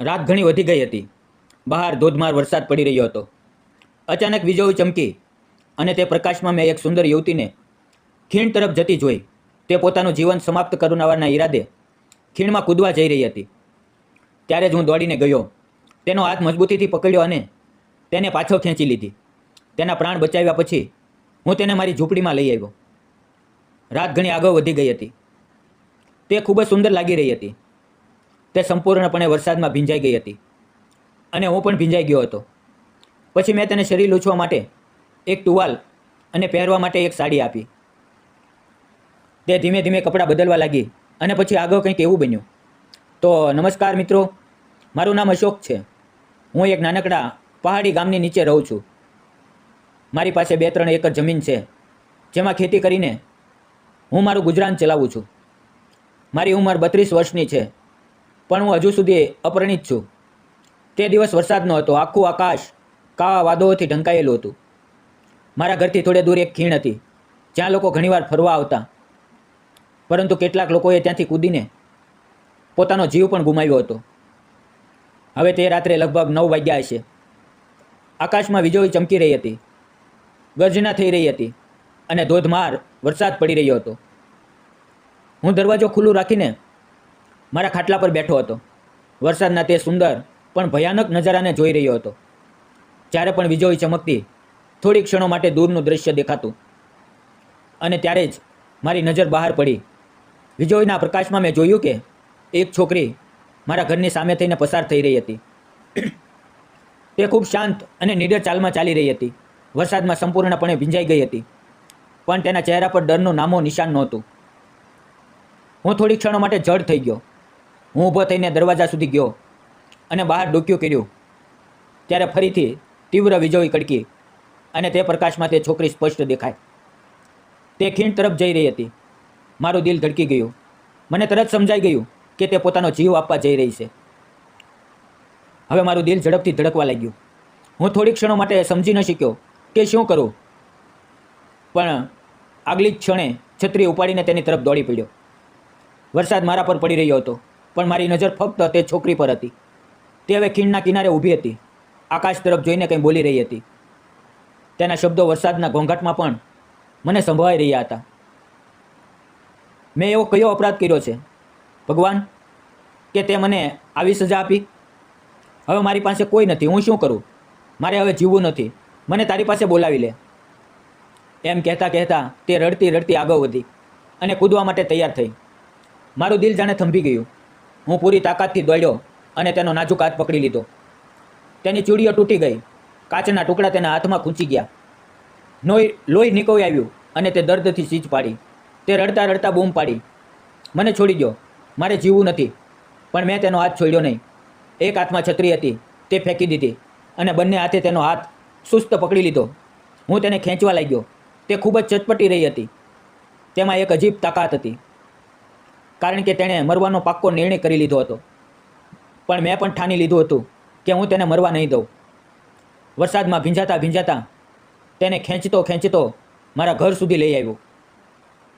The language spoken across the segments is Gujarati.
રાત ઘણી વધી ગઈ હતી. બહાર ધોધમાર વરસાદ પડી રહ્યો હતો. અચાનક વીજળી ચમકી અને તે પ્રકાશમાં મેં એક સુંદર યુવતીને ખીણ તરફ જતી જોઈ. તે પોતાનું જીવન સમાપ્ત કરવાના ઈરાદે ખીણમાં કૂદવા જઈ રહી હતી. ત્યારે જ હું દોડીને ગયો, તેનો હાથ મજબૂતીથી પકડ્યો અને તેને પાછળ ખેંચી લીધી. તેના પ્રાણ બચાવ્યા પછી હું તેને મારી ઝૂંપડીમાં લઈ આવ્યો. રાત ઘણી આગળ વધી ગઈ હતી. તે ખૂબ જ સુંદર લાગી રહી હતી. તે સંપૂર્ણપણે વરસાદમાં ભીંજાઈ ગઈ હતી અને હું પણ ભીંજાઈ ગયો હતો. પછી મેં તેને શરીર લૂછવા માટે એક ટુવાલ અને પહેરવા માટે એક સાડી આપી. તે ધીમે ધીમે કપડાં બદલવા લાગી અને પછી આગળ કંઈક એવું બન્યું. તો નમસ્કાર મિત્રો, મારું નામ અશોક છે. હું એક નાનકડા પહાડી ગામની નીચે રહું છું. મારી પાસે 2-3 એકર જમીન છે, જેમાં ખેતી કરીને હું મારું ગુજરાન ચલાવું છું. મારી ઉંમર 32 વર્ષની છે, પણ હું હજુ સુધી અપરિણિત છું. તે દિવસ વરસાદ નહોતો. આખું આકાશ કાળા વાદળોથી ઢંકાયેલું હતું. મારા ઘરથી થોડે દૂર એક ખીણ હતી, જ્યાં લોકો ઘણીવાર ફરવા આવતા, પરંતુ કેટલાક લોકોએ ત્યાંથી કૂદીને પોતાનો જીવ પણ ગુમાવ્યો હતો. હવે તે રાત્રે લગભગ 9 વાગ્યા હશે. આકાશમાં વીજળી ચમકી રહી હતી, ગર્જના થઈ રહી હતી અને ધોધમાર વરસાદ પડી રહ્યો હતો. હું દરવાજો ખુલ્લું રાખીને મારા ખાટલા પર બેઠો હતો. વરસાદના તે સુંદર પણ ભયાનક નજારાને જોઈ રહ્યો હતો. જ્યારે પણ વીજળી ચમકતી, થોડી ક્ષણો માટે દૂરનું દૃશ્ય દેખાતું અને ત્યારે જ મારી નજર બહાર પડી. વીજળીના પ્રકાશમાં મેં જોયું કે એક છોકરી મારા ઘરની સામે થઈને પસાર થઈ રહી હતી. તે ખૂબ શાંત અને નીડર ચાલમાં ચાલી રહી હતી. વરસાદમાં સંપૂર્ણપણે ભીંજાઈ ગઈ હતી, પણ તેના ચહેરા પર ડરનું નામો નિશાન નહોતું. હું થોડી ક્ષણો માટે જડ થઈ ગયો. હું ઊભો થઈને દરવાજા સુધી ગયો અને બહાર ડોક્યું કર્યું. ત્યારે ફરીથી તીવ્ર વીજળી કડકી અને તે પ્રકાશમાં તે છોકરી સ્પષ્ટ દેખાય. તે ખીણ તરફ જઈ રહી હતી. મારું દિલ ધડકી ગયું. મને તરત સમજાઈ ગયું કે તે પોતાનો જીવ આપવા જઈ રહી છે. હવે મારું દિલ ઝડપથી ધડકવા લાગ્યું. હું થોડી ક્ષણો માટે સમજી ન શક્યો કે શું કરું, પણ આગલી જ ક્ષણે છત્રી ઉપાડીને તેની તરફ દોડી પડ્યો. વરસાદ મારા પર પડી રહ્યો હતો, પણ મારી નજર ફક્ત તે છોકરી પર હતી. તે હવે ખીણના કિનારે ઊભી હતી, આકાશ તરફ જોઈને કંઈ બોલી રહી હતી. તેના શબ્દો વરસાદના ઘોંઘાટમાં પણ મને સંભળાઈ રહ્યા હતા. મેં એવો કયો અપરાધ કર્યો છે ભગવાન, કે તે મને આવી સજા આપી? હવે મારી પાસે કોઈ નથી. હું શું કરું? મારે હવે જીવવું નથી. મને તારી પાસે બોલાવી લે. એમ કહેતા કહેતા તે રડતી રડતી આગળ વધી અને કૂદવા માટે તૈયાર થઈ. મારું દિલ જાણે થંભી ગયું. હું પૂરી તાકાતથી દોડ્યો અને તેનો નાજુક હાથ પકડી લીધો. તેની ચૂડીઓ તૂટી ગઈ. કાચના ટુકડા તેના હાથમાં ખૂંચી ગયા. લોહી નીકળી આવ્યું અને તે દર્દથી ચીજ પાડી. તે રડતા રડતા બૂમ પાડી, મને છોડી દો, મારે જીવવું નથી. પણ મેં તેનો હાથ છોડ્યો નહીં. એક હાથમાં છત્રી હતી, તે ફેંકી દીધી અને બંને હાથે તેનો હાથ સુસ્ત પકડી લીધો. હું તેને ખેંચવા લાગ્યો. તે ખૂબ જ ચટપટી રહી હતી. તેમાં એક અજીબ તાકાત હતી, કારણ કે તેણે મરવાનો પાક્કો નિર્ણય કરી લીધો હતો. પણ મેં પણ ઠાની લીધું હતું કે હું તેને મરવા નહીં દઉં. વરસાદમાં ભીંજાતા ભીંજાતા તેને ખેંચતો ખેંચતો મારા ઘર સુધી લઈ આવ્યો.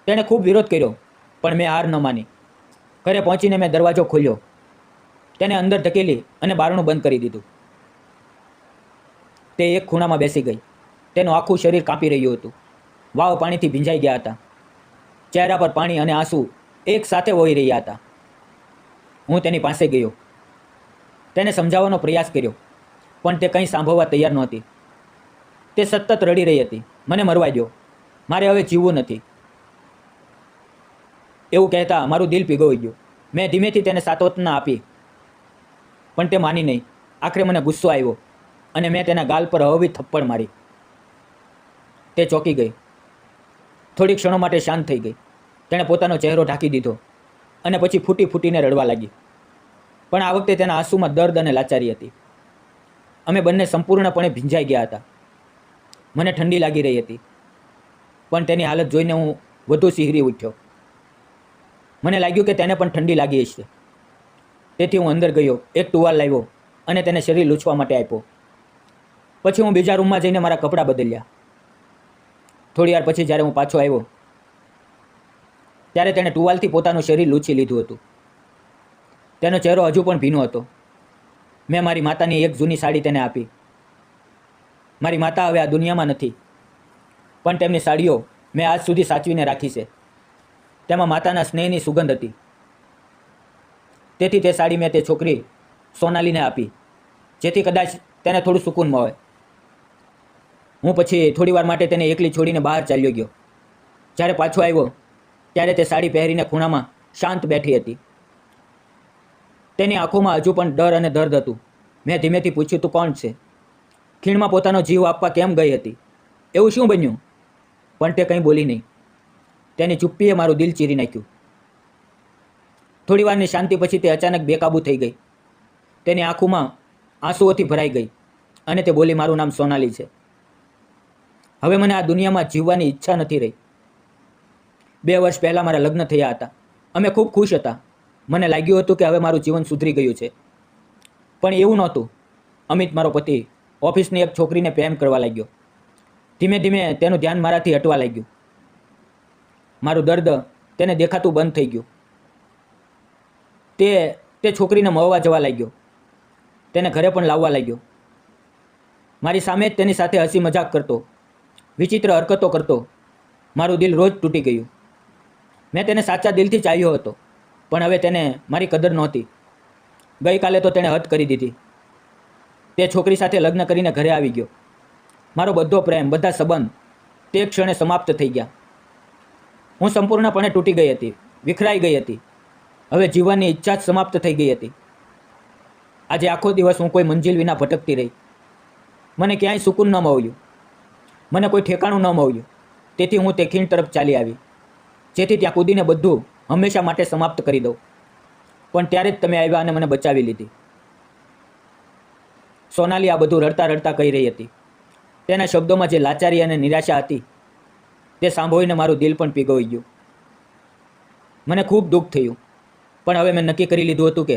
તેણે ખૂબ વિરોધ કર્યો, પણ મેં હાર ન માની. ઘરે પહોંચીને મેં દરવાજો ખોલ્યો, તેને અંદર ધકેલી અને બારણું બંધ કરી દીધું. તે એક ખૂણામાં બેસી ગઈ. તેનું આખું શરીર કાંપી રહ્યું હતું. વાવ પાણીથી ભીંજાઈ ગયા હતા. ચહેરા પર પાણી અને આંસુ એક સાથે વહી રહ્યા હતા. હું તેની પાસે ગયો. તેને સમજાવવાનો પ્રયાસ કર્યો, પણ તે કંઈ સાંભળવા તૈયાર નહોતી. તે સતત રડી રહી હતી, મને મરવા દો, મારે હવે જીવવું નથી. એવું કહેતા મારું દિલ પીગળી ગયું. મેં ધીમેથી તેને સાંત્વના આપી, પણ તે માની નહીં. આખરે મને ગુસ્સો આવ્યો અને મેં તેના ગાલ પર હળવી થપ્પડ મારી. તે ચોંકી ગઈ. થોડી ક્ષણો માટે શાંત થઈ ગઈ. તેણે પોતાનો ચહેરો ઢાંકી દીધો અને પછી ફૂટી ફૂટીને રડવા લાગી. પણ આ વખતે તેના આંસુમાં દર્દ અને લાચારી હતી. અમે બંને સંપૂર્ણપણે ભીંજાઈ ગયા હતા. મને ઠંડી લાગી રહી હતી, પણ તેની હાલત જોઈને હું વધુ સિહરી ઉઠ્યો. મને લાગ્યું કે તેને પણ ઠંડી લાગી હશે. તેથી હું અંદર ગયો, એક ટુવાલ લાવ્યો અને તેને શરીર લૂછવા માટે આપ્યો. પછી હું બીજા રૂમમાં જઈને મારા કપડાં બદલ્યા. થોડી વાર પછી જ્યારે હું પાછો આવ્યો, ત્યારે તેણે ટુવાલથી પોતાનું શરીર લૂછી લીધું હતું. તેનો ચહેરો હજુ પણ ભીનો હતો. મેં મારી માતાની એક જૂની સાડી તેને આપી. મારી માતા હવે આ દુનિયામાં નથી, પણ તેમની સાડીઓ મેં આજ સુધી સાચવીને રાખી છે. તેમાં માતાના સ્નેહની સુગંધ હતી. તેથી તે સાડી મેં તે છોકરી સોનાલીને આપી, જેથી કદાચ તેને થોડું સુકૂન મળે. હું પછી થોડી વાર માટે તેને એકલી છોડીને બહાર ચાલ્યો ગયો. જ્યારે પાછો આવ્યો ત્યારે તે સાડી પહેરીને ખૂણામાં શાંત બેઠી હતી. તેની આંખોમાં હજુ પણ ડર અને દર્દ હતું. મેં ધીમેથી પૂછ્યું, તું કોણ છે? ખીણમાં પોતાનો જીવ આપવા કેમ ગઈ હતી? એવું શું બન્યું? પણ તે કંઈ બોલી નહીં. તેની ચુપ્પીએ મારું દિલ ચીરી નાખ્યું. થોડી વારની શાંતિ પછી તે અચાનક બેકાબૂ થઈ ગઈ. તેની આંખોમાં આંસુઓથી ભરાઈ ગઈ અને તે બોલી, મારું નામ સોનાલી છે. હવે મને આ દુનિયામાં જીવવાની ઈચ્છા નથી રહી. 2 વર્ષ પહેલાં મારા લગ્ન થયા હતા. અમે ખૂબ ખુશ હતા. મને લાગ્યું હતું કે હવે મારું જીવન સુધરી ગયું છે. પણ એવું નહોતું. અમિત, મારો પતિ, ઓફિસની એક છોકરીને પ્રેમ કરવા લાગ્યો. ધીમે ધીમે તેનું ધ્યાન મારાથી હટવા લાગ્યું. મારું દર્દ તેને દેખાતું બંધ થઈ ગયું. તે છોકરીને મળવા જવા લાગ્યો. તેને ઘરે પણ લાવવા લાગ્યો. મારી સામે જ તેની સાથે હસી મજાક કરતો, વિચિત્ર હરકતો કરતો. મારું દિલ રોજ તૂટી ગયું. મેં તેને સાચા દિલથી ચાહ્યો હતો, પણ હવે તેને મારી કદર નહોતી. ગઈકાલે તો તેણે હદ કરી દીધી. તે છોકરી સાથે લગ્ન કરીને ઘરે આવી ગયો. મારો બધો પ્રેમ, બધા સંબંધ તે ક્ષણે સમાપ્ત થઈ ગયા. હું સંપૂર્ણપણે તૂટી ગઈ હતી, વિખરાઈ ગઈ હતી. હવે જીવનની ઈચ્છા જ સમાપ્ત થઈ ગઈ હતી. આજે આખો દિવસ હું કોઈ મંજિલ વિના ભટકતી રહી. મને ક્યાંય સુકૂન ન મળ્યું. મને કોઈ ઠેકાણું ન મળ્યું. તેથી હું તે ખીણ તરફ ચાલી આવી, જેથી ત્યાં કૂદીને બધું હંમેશા માટે સમાપ્ત કરી દઉં. પણ ત્યારે જ તમે આવ્યા અને મને બચાવી લીધી. સોનાલી આ બધું રડતા રડતા કહી રહી હતી. તેના શબ્દોમાં જે લાચારી અને નિરાશા હતી તે સાંભળીને મારું દિલ પણ પીગળી ગયું. મને ખૂબ દુઃખ થયું, પણ હવે મેં નક્કી કરી લીધું હતું કે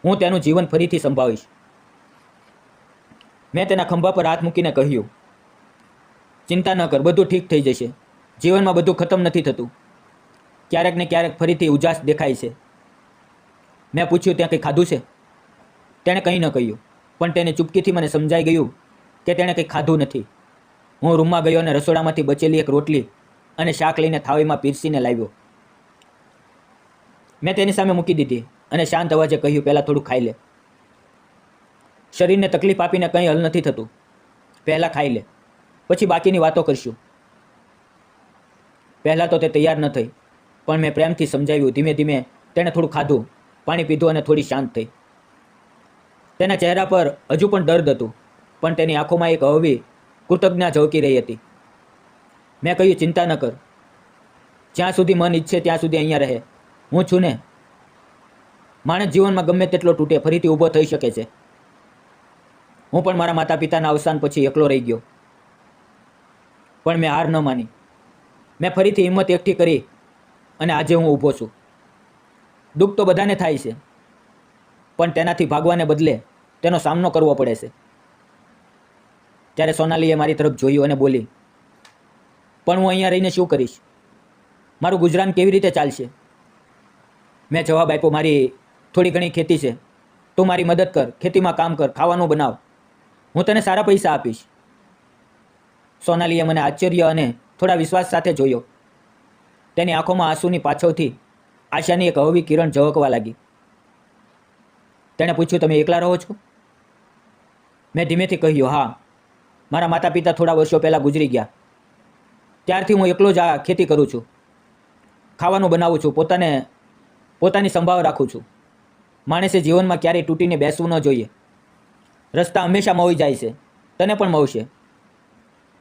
હું તેનું જીવન ફરીથી સંભાળીશ. મેં તેના ખંભા પર હાથ મૂકીને કહ્યું, ચિંતા ન કર, બધું ઠીક થઈ જશે. જીવનમાં બધું ખતમ નથી થતું. ક્યારેક ને ક્યારેક ફરીથી ઉજાસ દેખાય છે. મેં પૂછ્યું, ત્યાં કંઈ ખાધું છે? તેણે કંઈ ન કહ્યું, પણ તેને ચૂપકીથી મને સમજાઈ ગયું કે તેણે કંઈ ખાધું નથી. હું રૂમમાં ગયો અને રસોડામાંથી બચેલી એક રોટલી અને શાક લઈને થાળીમાં પીરસીને લાવ્યો. મેં તેની સામે મૂકી દીધી અને શાંત અવાજે કહ્યું, પહેલાં થોડું ખાઈ લે. શરીરને તકલીફ આપીને કંઈ હલ નથી થતું. પહેલાં ખાઈ લે, પછી બાકીની વાતો કરશું. પહેલાં તો તે તૈયાર ન થઈ, પણ મેં પ્રેમથી સમજાવ્યું. ધીમે ધીમે તેણે થોડું ખાધું, પાણી પીધું અને થોડી શાંત થઈ. તેના ચહેરા પર હજુ પણ દર્દ હતું, પણ તેની આંખોમાં એક હળવી કૃતજ્ઞતા ઝળકી રહી હતી. મેં કહ્યું, ચિંતા ન કર. જ્યાં સુધી મન ઈચ્છે ત્યાં સુધી અહીંયા રહે. હું છું ને. માણસ જીવનમાં ગમે તેટલો તૂટે ફરીથી ઊભો થઈ શકે છે. હું પણ મારા માતા પિતાના અવસાન પછી એકલો રહી ગયો, પણ મેં હાર ન માની. મેં ફરીથી હિંમત એકઠી કરી અને આજે હું ઊભો છું. દુઃખ તો બધાને થાય છે, પણ તેનાથી ભાગવાને બદલે તેનો સામનો કરવો પડે છે. ત્યારે સોનાલીએ મારી તરફ જોયું અને બોલી, પણ હું અહીંયા રહીને શું કરીશ? મારું ગુજરાન કેવી રીતે ચાલશે? મેં જવાબ આપ્યો, મારી થોડી ઘણી ખેતી છે. તું મારી મદદ કર, ખેતીમાં કામ કર, ખાવાનું બનાવ. હું તને સારા પૈસા આપીશ. સોનાલીએ મને આશ્ચર્ય અને થોડા વિશ્વાસ સાથે જોયો. તેની આંખોમાં આંસુની પાછળથી આશાની એક હળવી કિરણ ઝળકવા લાગી. તેણે પૂછ્યું, તમે એકલા રહો છો? મેં ધીમેથી કહ્યું, હા. મારા માતા પિતા થોડા વર્ષો પહેલાં ગુજરી ગયા. ત્યારથી હું એકલો જ આ ખેતી કરું છું. ખાવાનું બનાવું છું, પોતાની સંભાળ રાખું છું. માણસે જીવનમાં ક્યારેય તૂટીને બેસવું ન જોઈએ. રસ્તા હંમેશા મળી જાય છે, તને પણ મળશે.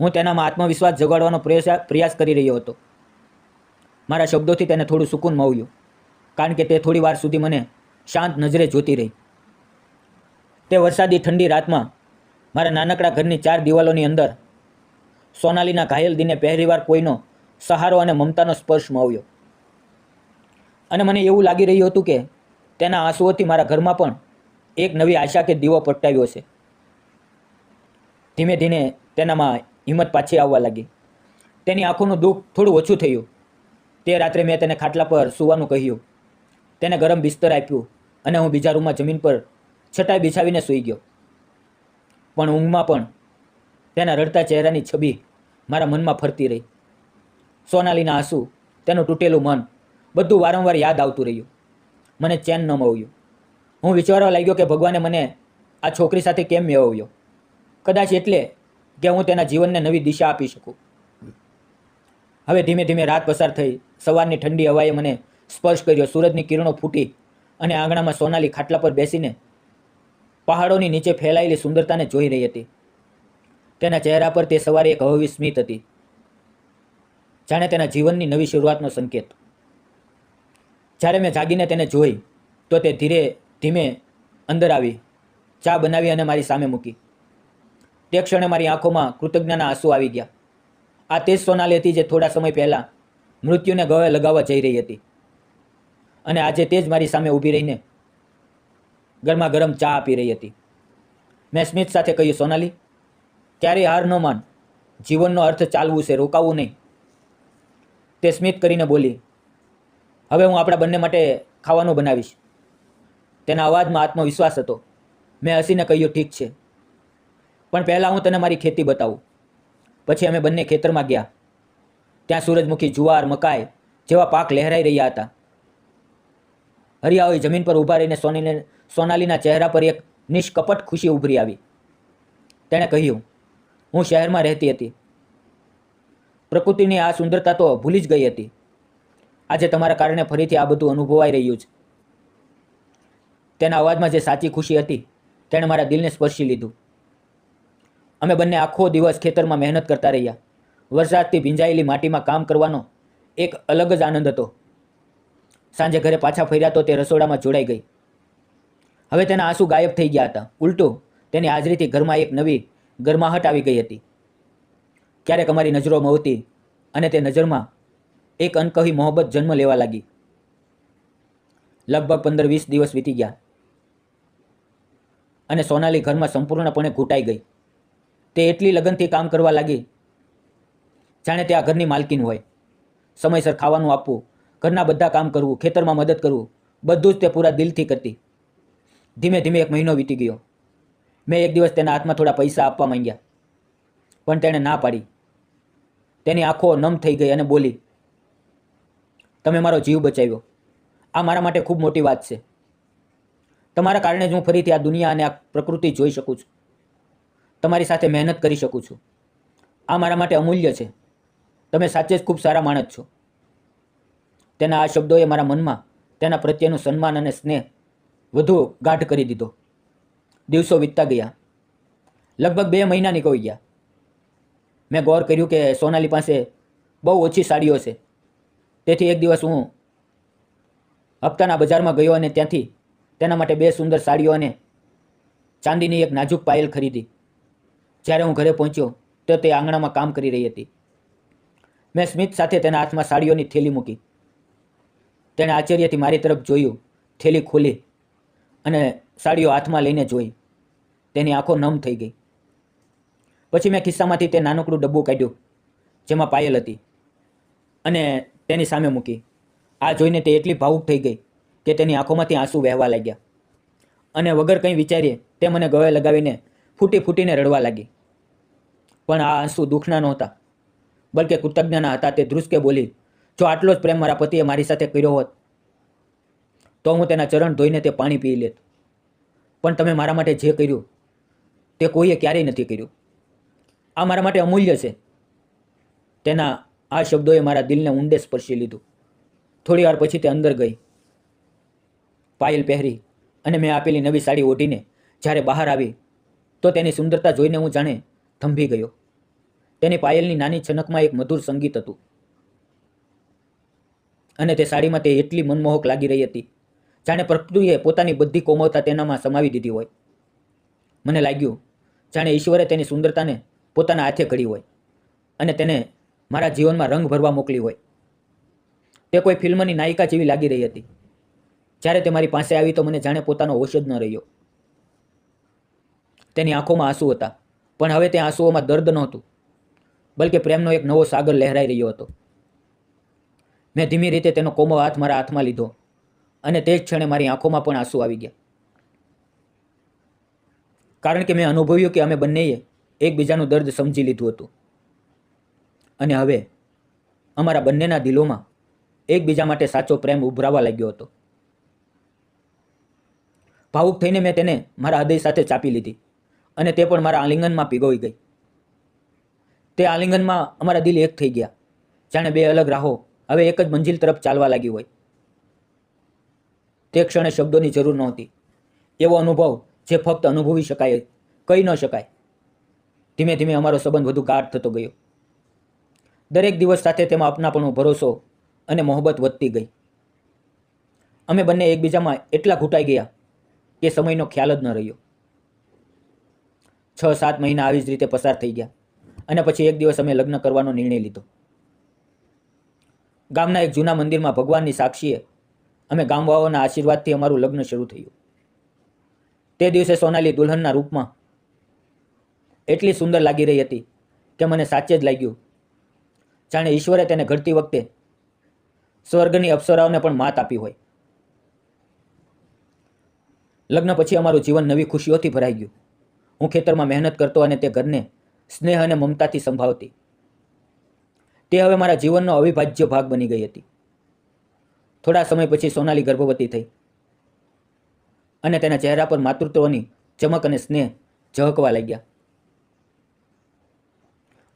હું તેનામાં આત્મવિશ્વાસ જગાડવાનો પ્રયાસ કરી રહ્યો હતો. મારા શબ્દોથી તેને થોડું સુકૂન મળ્યું, કારણ કે તે થોડી વાર સુધી મને શાંત નજરે જોતી રહી. તે વરસાદી ઠંડી રાતમાં મારા નાનકડા ઘરની 4 દિવાલોની અંદર સોનાલીના ઘાયલ દિને પહેલીવાર કોઈનો સહારો અને મમતાનો સ્પર્શ મળ્યો. અને મને એવું લાગી રહ્યું હતું કે તેના આંસુઓથી મારા ઘરમાં પણ એક નવી આશા કે દીવો પ્રગટાવ્યો છે. ધીમે ધીમે તેનામાં હિંમત પાછી આવવા લાગી. તેની આંખોનું દુઃખ થોડું ઓછું થયું. તે રાત્રે મેં તેને ખાટલા પર સૂવાનું કહ્યું. તેને ગરમ બિસ્તર આપ્યું અને હું બીજા રૂમમાં જમીન પર છટાઈ બિછાવીને સૂઈ ગયો. પણ ઊંઘમાં પણ તેના રડતા ચહેરાની છબી મારા મનમાં ફરતી રહી. સોનાલીના આંસુ, તેનું તૂટેલું મન, બધું વારંવાર યાદ આવતું રહ્યું. મને ચેન ન મળ્યું. હું વિચારવા લાગ્યો કે ભગવાને મને આ છોકરી સાથે કેમ મેળવ્યો. કદાચ એટલે કે હું તેના જીવનને નવી દિશા આપી શકું. હવે ધીમે ધીમે રાત પસાર થઈ. સવારની ઠંડી હવાએ મને સ્પર્શ કર્યો. સૂરજની કિરણો ફૂટી અને આંગણામાં સોનાલી ખાટલા પર બેસીને પહાડોની નીચે ફેલાયેલી સુંદરતાને જોઈ રહી હતી. તેના ચહેરા પર તે સવારે એક હળવી સ્મિત હતી, જાણે તેના જીવનની નવી શરૂઆતનો સંકેત. જ્યારે મેં જાગીને તેને જોઈ તો તે ધીરે ધીમે અંદર આવી, ચા બનાવી અને મારી સામે મૂકી. તે ક્ષણે મારી આંખોમાં કૃતજ્ઞતાના આંસુ આવી ગયા. આ તે જ સોનાલી હતી જે થોડા સમય પહેલાં મૃત્યુને ગળે લગાવવા જઈ રહી હતી, અને આજે તે જ મારી સામે ઊભી રહીને ગરમા ગરમ ચા આપી રહી હતી. મેં સ્મિત સાથે કહ્યું, સોનાલી, ક્યારેય હાર ન માન. જીવનનો અર્થ ચાલવું છે, રોકાવું નહીં. તે સ્મિત કરીને બોલી, હવે હું આપણા બંને માટે ખાવાનું બનાવીશ. તેના અવાજમાં આત્મવિશ્વાસ હતો. મેં હસીને કહ્યું, ઠીક છે, પણ પહેલાં હું તને મારી ખેતી બતાવું. પછી અમે બંને ખેતરમાં ગયા. ત્યાં સૂરજમુખી, જુવાર, મકાઈ જેવા પાક લહેરાઈ રહ્યા હતા. હરિયાળી જમીન પર ઊભા રહીને સોનાલીના ચહેરા પર એક નિષ્કપટ ખુશી ઉભરી આવી. તેણે કહ્યું, હું શહેરમાં રહેતી હતી, પ્રકૃતિની આ સુંદરતા તો ભૂલી જ ગઈ હતી. આજે તમારા કારણે ફરીથી આ બધું અનુભવાઈ રહ્યું છે. તેના અવાજમાં જે સાચી ખુશી હતી તેણે મારા દિલને સ્પર્શી લીધું. અમે બંને આખો દિવસ ખેતરમાં મહેનત કરતા રહ્યા. વરસાદથી ભીંજાયેલી માટીમાં કામ કરવાનો એક અલગ જ આનંદ હતો. સાંજે ઘરે પાછા ફર્યા તો તે રસોડામાં જોડાઈ ગઈ. હવે તેના આંસુ ગાયબ થઈ ગયા હતા. ઉલટું તેની હાજરીથી ઘરમાં એક નવી ગરમાહટ આવી ગઈ હતી. ક્યારેક અમારી નજરો મળતી અને તે નજરમાં એક અનકહી મોહબ્બત જન્મ લેવા લાગી. લગભગ 15-20 દિવસ વીતી ગયા અને સોનાલી ઘરમાં સંપૂર્ણપણે ઘૂંટાઈ ગઈ. તે એટલી લગનથી કામ કરવા લાગી જાણે તે આ ઘરની માલકીન હોય. સમયસર ખાવાનું આપવું, ઘરના બધા કામ કરવું, ખેતરમાં મદદ કરવું, બધું જ તે પૂરા દિલથી કરતી. ધીમે ધીમે 1 મહિનો વીતી ગયો. મેં એક દિવસ તેના હાથમાં થોડા પૈસા આપવા માંગ્યા, પણ તેણે ના પાડી. તેની આંખો નમ થઈ ગઈ અને બોલી, તમે મારો જીવ બચાવ્યો. આ મારા માટે ખૂબ મોટી વાત છે. તમારા કારણે જ હું ફરીથી આ દુનિયા અને આ પ્રકૃતિ જોઈ શકું છું. તમારી સાથે મહેનત કરી શકું છું. આ મારા માટે અમૂલ્ય છે. તમે સાચે જ ખૂબ સારા માણસ છો. તેના આ શબ્દોએ મારા મનમાં તેના પ્રત્યેનું સન્માન અને સ્નેહ વધુ ગાઢ કરી દીધો. દિવસો વીતતા ગયા. લગભગ 2 મહિના નીકળી ગયા. મેં ગૌર કર્યું કે સોનાલી પાસે બહુ ઓછી સાડીઓ છે. તેથી એક દિવસ હું હપ્તાના બજારમાં ગયો અને ત્યાંથી તેના માટે 2 સુંદર સાડીઓ અને ચાંદીની એક નાજુક પાયલ ખરીદી. જ્યારે હું ઘરે પહોંચ્યો તો તે આંગણામાં કામ કરી રહી હતી. મેં સ્મિત સાથે તેના હાથમાં સાડીઓની થેલી મૂકી. તેણે આશ્ચર્યથી મારી તરફ જોયું, થેલી ખોલી અને સાડીઓ હાથમાં લઈને જોઈ. તેની આંખો નમ થઈ ગઈ. પછી મેં ખિસ્સામાંથી તે નાનકડું ડબ્બું કાઢ્યું જેમાં પાયલ હતી અને તેની સામે મૂકી. આ જોઈને તે એટલી ભાવુક થઈ ગઈ કે તેની આંખોમાંથી આંસુ વહેવા લાગ્યા અને વગર કંઈ વિચારીએ તે મને ગળે લગાવીને ફૂટીને રડવા લાગી. પણ આ આંસુ દુઃખના નહોતા, બલકે કૃતજ્ઞના હતા. તે ધ્રુસકે બોલી, જો આટલો જ પ્રેમ મારા પતિએ મારી સાથે કર્યો હોત તો હું તેના ચરણ ધોઈને તે પાણી પી લેત. પણ તમે મારા માટે જે કર્યું તે કોઈએ ક્યારેય નથી કર્યું. આ મારા માટે અમૂલ્ય છે. તેના આ શબ્દોએ મારા દિલને ઊંડે સ્પર્શી લીધું. થોડી વાર પછી તે અંદર ગઈ, પાયલ પહેરી અને મેં આપેલી નવી સાડી ઓઢીને જ્યારે બહાર આવી તો તેની સુંદરતા જોઈને હું જાણે થંભી ગયો. તેની પાયલની નાની છનકમાં એક મધુર સંગીત હતું અને તે સાડીમાં તે એટલી મનમોહક લાગી રહી હતી જાણે પ્રકૃતિએ પોતાની બધી કોમળતા તેનામાં સમાવી દીધી હોય. મને લાગ્યું જાણે ઈશ્વરે તેની સુંદરતાને પોતાના હાથે ઘડી હોય અને તેને મારા જીવનમાં રંગ ભરવા મોકલી હોય. તે કોઈ ફિલ્મની નાયિકા જેવી લાગી રહી હતી. જ્યારે તે મારી પાસે આવી તો મને જાણે પોતાનો હોશ જ ન રહ્યો. તેની આંખોમાં આંસુ હતા, પણ હવે તે આંસુઓમાં દર્દ નહોતું, બલકે પ્રેમનો એક નવો સાગર લહેરાઈ રહ્યો હતો. મેં ધીમી રીતે તેનો કોમળ હાથ મારા હાથમાં લીધો અને તે જ ક્ષણે મારી આંખોમાં પણ આંસુ આવી ગયા. કારણ કે મેં અનુભવ્યું કે અમે બંનેએ એકબીજાનું દર્દ સમજી લીધું હતું અને હવે અમારા બંનેના દિલોમાં એકબીજા માટે સાચો પ્રેમ ઉભરાવા લાગ્યો હતો. ભાવુક થઈને મેં તેને મારા હૃદય સાથે ચાપી લીધી અને તે પણ મારા આલિંગનમાં પીગોઈ ગઈ. તે આલિંગનમાં અમારા દિલ એક થઈ ગયા, જાણે બે અલગ રાહો હવે એક જ મંજિલ તરફ ચાલવા લાગી હોય. તે ક્ષણે શબ્દોની જરૂર નહોતી. એવો અનુભવ જે ફક્ત અનુભવી શકાય, કહી ન શકાય. ધીમે ધીમે અમારો સંબંધ વધુ ગાઢ થતો ગયો. દરેક દિવસ સાથે તેમાં અપનાપણો, ભરોસો અને મોહબ્બત વધતી ગઈ. અમે બંને એકબીજામાં એટલા ઘૂંટાઈ ગયા કે સમયનો ખ્યાલ જ ન રહ્યો. 6-7 મહિના આવી જ રીતે પસાર થઈ ગયા અને પછી એક દિવસ અમે લગ્ન કરવાનો નિર્ણય લીધો. ગામના એક જૂના મંદિરમાં ભગવાનની સાક્ષીએ અમે ગામવાળાઓના આશીર્વાદથી અમારું લગ્ન શરૂ થયું. તે દિવસે સોનાલી દુલ્હનના રૂપમાં એટલી સુંદર લાગી રહી હતી કે મને સાચે જ લાગ્યું જાણે ઈશ્વરે તેને ઘડતી વખતે સ્વર્ગની અપ્સરાઓને પણ માત આપી હોય. લગ્ન પછી અમારું જીવન નવી ખુશીઓથી ભરાઈ ગયું. હું ખેતરમાં મહેનત કરતો અને તે ઘરને સ્નેહ અને મમતાથી સંભાળતી. તે હવે મારા જીવનનો અવિભાજ્ય ભાગ બની ગઈ હતી. થોડા સમય પછી સોનાલી ગર્ભવતી થઈ અને તેના ચહેરા પર માતૃત્વની ચમક અને સ્નેહ ઝળકવા લાગ્યા.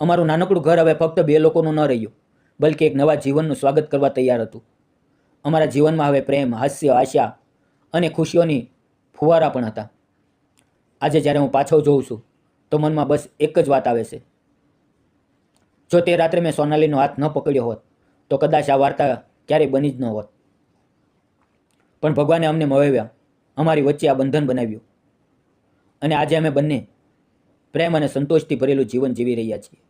અમારું નાનકડું ઘર હવે ફક્ત 2 લોકોનું ન રહ્યું, બલ્કિ એક નવા જીવનનું સ્વાગત કરવા તૈયાર હતું. અમારા જીવનમાં હવે પ્રેમ, હાસ્ય, આશા અને ખુશીઓની ફુવારા પણ હતા. આજે જ્યારે હું પાછો જોઉં છું તો મનમાં બસ એક જ વાત આવે છે, જો તે રાત્રે મેં સોનાલીનો હાથ ન પકડ્યો હોત તો કદાચ આ વાર્તા ક્યારેય બની જ ન હોત. પણ ભગવાને અમને મળવ્યા, અમારી વચ્ચે આ બંધન બનાવ્યું અને આજે અમે બંને પ્રેમ અને સંતોષથી ભરેલું જીવન જીવી રહ્યા છીએ.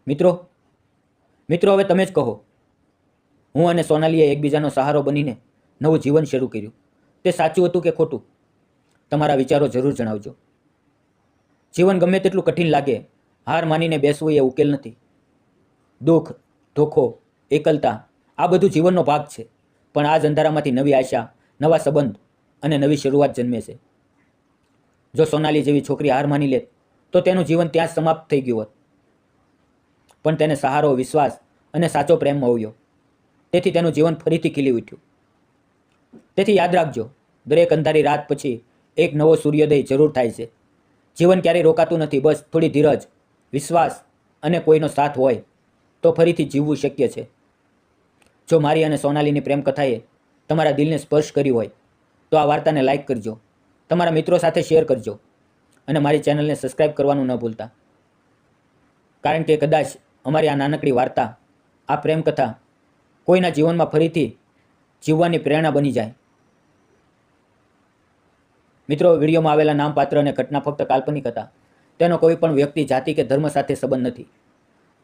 મિત્રો હવે તમે જ કહો, હું અને સોનાલીએ એકબીજાનો સહારો બનીને નવું જીવન શરૂ કર્યું. તે સાચું હતું કે ખોટું? તમારા વિચારો જરૂર જણાવજો. જીવન ગમે તેટલું કઠિન લાગે, હાર માનીને બેસવું એ ઉકેલ નથી. દુઃખ, ધોખો, એકલતા આ બધું જીવનનો ભાગ છે. પણ આ જ અંધારામાંથી નવી આશા, નવા સંબંધ અને નવી શરૂઆત જન્મે છે. જો સોનાલી જેવી છોકરી હાર માની લે તો તેનું જીવન ત્યાં જ સમાપ્ત થઈ ગયું હોત. પણ તેને સહારો, વિશ્વાસ અને સાચો પ્રેમ મળ્યો. તેથી તેનું જીવન ફરીથી ખીલી ઉઠ્યું. તેથી યાદ રાખજો, દરેક અંધારી રાત પછી એક નવો સૂર્યોદય જરૂર થાય છે. જીવન ક્યારેય રોકાતું નથી. બસ થોડી ધીરજ, વિશ્વાસ અને કોઈનો સાથ હોય તો ફરીથી જીવવું શક્ય છે. જો મારી અને સોનાલીની પ્રેમ કથાએ તમારા દિલને સ્પર્શ કર્યું હોય તો આ વાર્તાને લાઈક કરજો, તમારા મિત્રો સાથે શેર કરજો અને મારી ચેનલને સબસ્ક્રાઈબ કરવાનું ન ભૂલતા. કારણ કે કદાચ અમારી આ નાનકડી વાર્તા, આ પ્રેમ કથા કોઈના જીવનમાં ફરીથી જીવવાની પ્રેરણા બની જાય. મિત્રો, વિડીયોમાં આવેલા નામ, પાત્ર અને ઘટના ફક્ત કાલ્પનિક હતા. તેનો કોઈ પણ વ્યક્તિ, જાતિ કે ધર્મ સાથે સંબંધ નથી.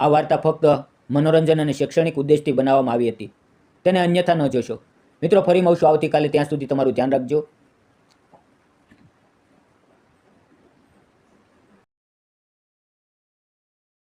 આ વાર્તા ફક્ત મનોરંજન અને શૈક્ષણિક ઉદ્દેશથી બનાવવામાં આવી હતી. તેને અન્યથા ન જોશો. મિત્રો, ફરી મળશું આવતીકાલે. ત્યાં સુધી તમારું ધ્યાન રાખજો.